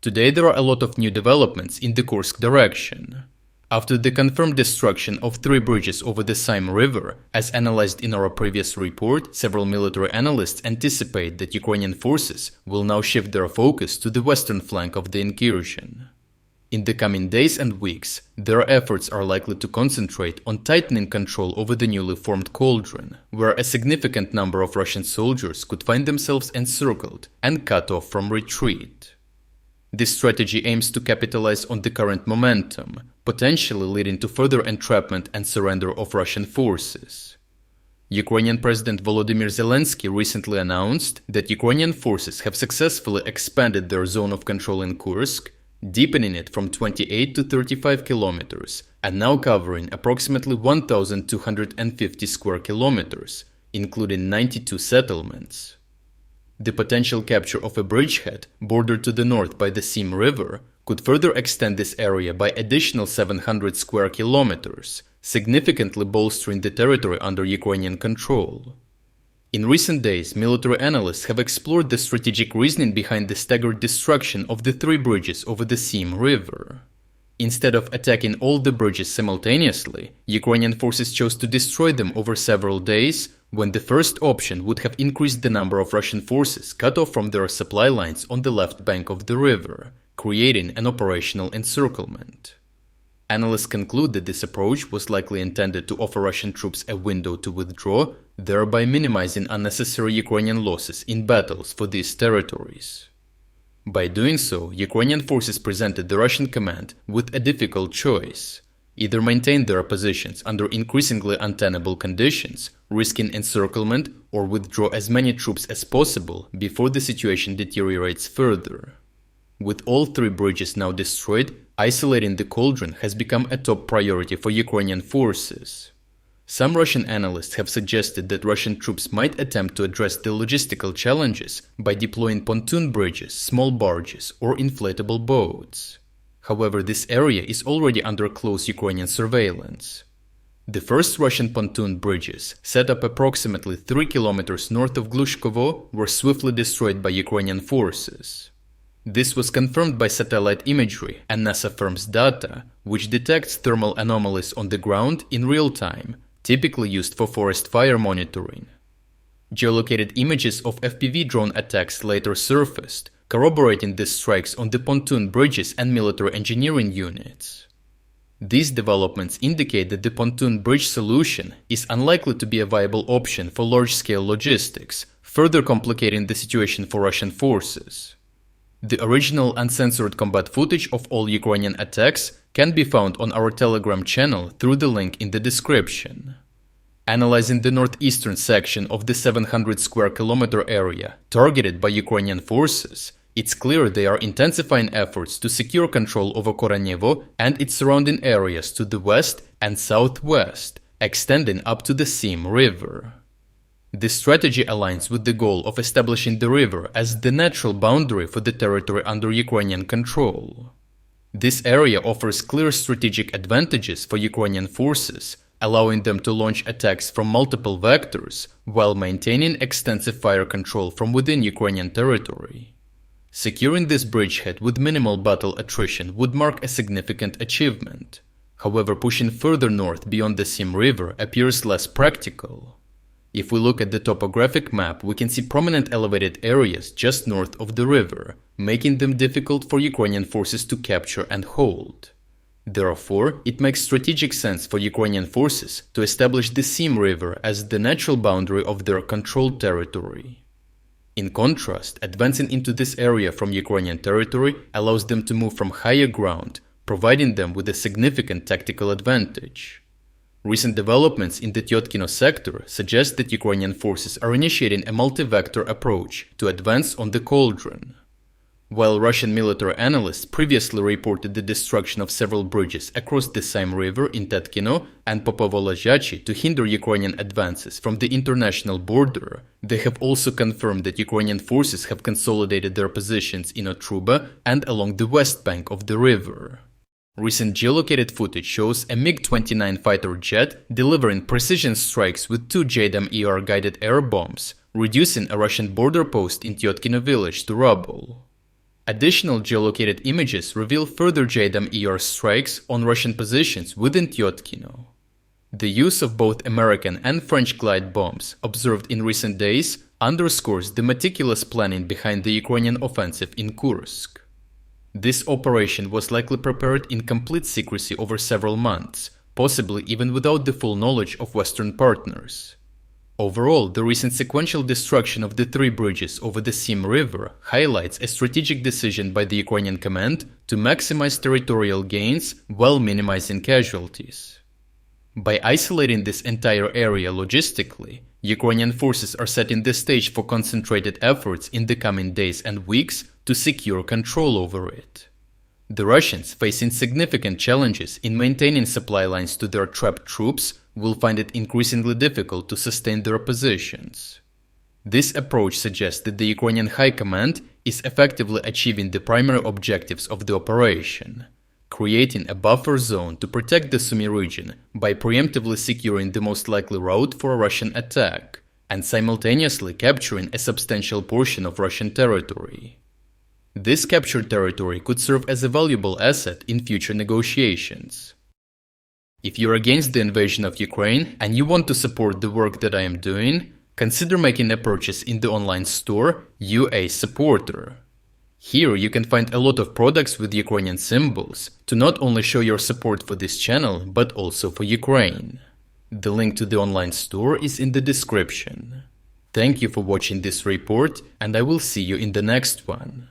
Today there are a lot of new developments in the Kursk direction. After the confirmed destruction of 3 bridges over the Seym River, as analyzed in our previous report, several military analysts anticipate that Ukrainian forces will now shift their focus to the western flank of the incursion. In the coming days and weeks, their efforts are likely to concentrate on tightening control over the newly formed cauldron, where a significant number of Russian soldiers could find themselves encircled and cut off from retreat. This strategy aims to capitalize on the current momentum, potentially leading to further entrapment and surrender of Russian forces. Ukrainian President Volodymyr Zelenskyy recently announced that Ukrainian forces have successfully expanded their zone of control in Kursk, deepening it from 28 to 35 kilometers, and now covering approximately 1,250 square kilometers, including 92 settlements. The potential capture of a bridgehead, bordered to the north by the Seym River, could further extend this area by additional 700 square kilometers, significantly bolstering the territory under Ukrainian control. In recent days, military analysts have explored the strategic reasoning behind the staggered destruction of the 3 bridges over the Seym River. Instead of attacking all the bridges simultaneously, Ukrainian forces chose to destroy them over several days, when the first option would have increased the number of Russian forces cut off from their supply lines on the left bank of the river, creating an operational encirclement. Analysts conclude that this approach was likely intended to offer Russian troops a window to withdraw, thereby minimizing unnecessary Ukrainian losses in battles for these territories. By doing so, Ukrainian forces presented the Russian command with a difficult choice: either maintain their positions under increasingly untenable conditions, risking encirclement, or withdraw as many troops as possible before the situation deteriorates further. With all 3 bridges now destroyed, isolating the cauldron has become a top priority for Ukrainian forces. Some Russian analysts have suggested that Russian troops might attempt to address the logistical challenges by deploying pontoon bridges, small barges, or inflatable boats. However, this area is already under close Ukrainian surveillance. The first Russian pontoon bridges, set up approximately 3 kilometers north of Glushkovo, were swiftly destroyed by Ukrainian forces. This was confirmed by satellite imagery and NASA firm's data, which detects thermal anomalies on the ground in real time, typically used for forest fire monitoring. Geolocated images of FPV drone attacks later surfaced, corroborating the strikes on the pontoon bridges and military engineering units. These developments indicate that the pontoon bridge solution is unlikely to be a viable option for large-scale logistics, further complicating the situation for Russian forces. The original uncensored combat footage of all Ukrainian attacks can be found on our Telegram channel through the link in the description. Analyzing the northeastern section of the 700 square kilometer area targeted by Ukrainian forces, it's clear they are intensifying efforts to secure control over Koranevo and its surrounding areas to the west and southwest, extending up to the Seym River. This strategy aligns with the goal of establishing the river as the natural boundary for the territory under Ukrainian control. This area offers clear strategic advantages for Ukrainian forces, allowing them to launch attacks from multiple vectors while maintaining extensive fire control from within Ukrainian territory. Securing this bridgehead with minimal battle attrition would mark a significant achievement. However, pushing further north beyond the Seym River appears less practical. If we look at the topographic map, we can see prominent elevated areas just north of the river, making them difficult for Ukrainian forces to capture and hold. Therefore, it makes strategic sense for Ukrainian forces to establish the Seym River as the natural boundary of their controlled territory. In contrast, advancing into this area from Ukrainian territory allows them to move from higher ground, providing them with a significant tactical advantage. Recent developments in the Tyotkino sector suggest that Ukrainian forces are initiating a multi-vector approach to advance on the cauldron. While Russian military analysts previously reported the destruction of several bridges across the Seym River in Tetkino and Popovo-Lazhachi to hinder Ukrainian advances from the international border, they have also confirmed that Ukrainian forces have consolidated their positions in Otruba and along the west bank of the river. Recent geolocated footage shows a MiG-29 fighter jet delivering precision strikes with 2 JDAM-ER guided air bombs, reducing a Russian border post in Tyotkino village to rubble. Additional geolocated images reveal further JDAM-ER strikes on Russian positions within Tyotkino. The use of both American and French glide bombs observed in recent days underscores the meticulous planning behind the Ukrainian offensive in Kursk. This operation was likely prepared in complete secrecy over several months, possibly even without the full knowledge of Western partners. Overall, the recent sequential destruction of the 3 bridges over the Seym River highlights a strategic decision by the Ukrainian command to maximize territorial gains while minimizing casualties. By isolating this entire area logistically, Ukrainian forces are setting the stage for concentrated efforts in the coming days and weeks to secure control over it. The Russians, facing significant challenges in maintaining supply lines to their trapped troops, will find it increasingly difficult to sustain their positions. This approach suggests that the Ukrainian High Command is effectively achieving the primary objectives of the operation, creating a buffer zone to protect the Sumy region by preemptively securing the most likely route for a Russian attack, and simultaneously capturing a substantial portion of Russian territory. This captured territory could serve as a valuable asset in future negotiations. If you're against the invasion of Ukraine and you want to support the work that I am doing, consider making a purchase in the online store UA Supporter. Here you can find a lot of products with Ukrainian symbols to not only show your support for this channel, but also for Ukraine. The link to the online store is in the description. Thank you for watching this report, and I will see you in the next one.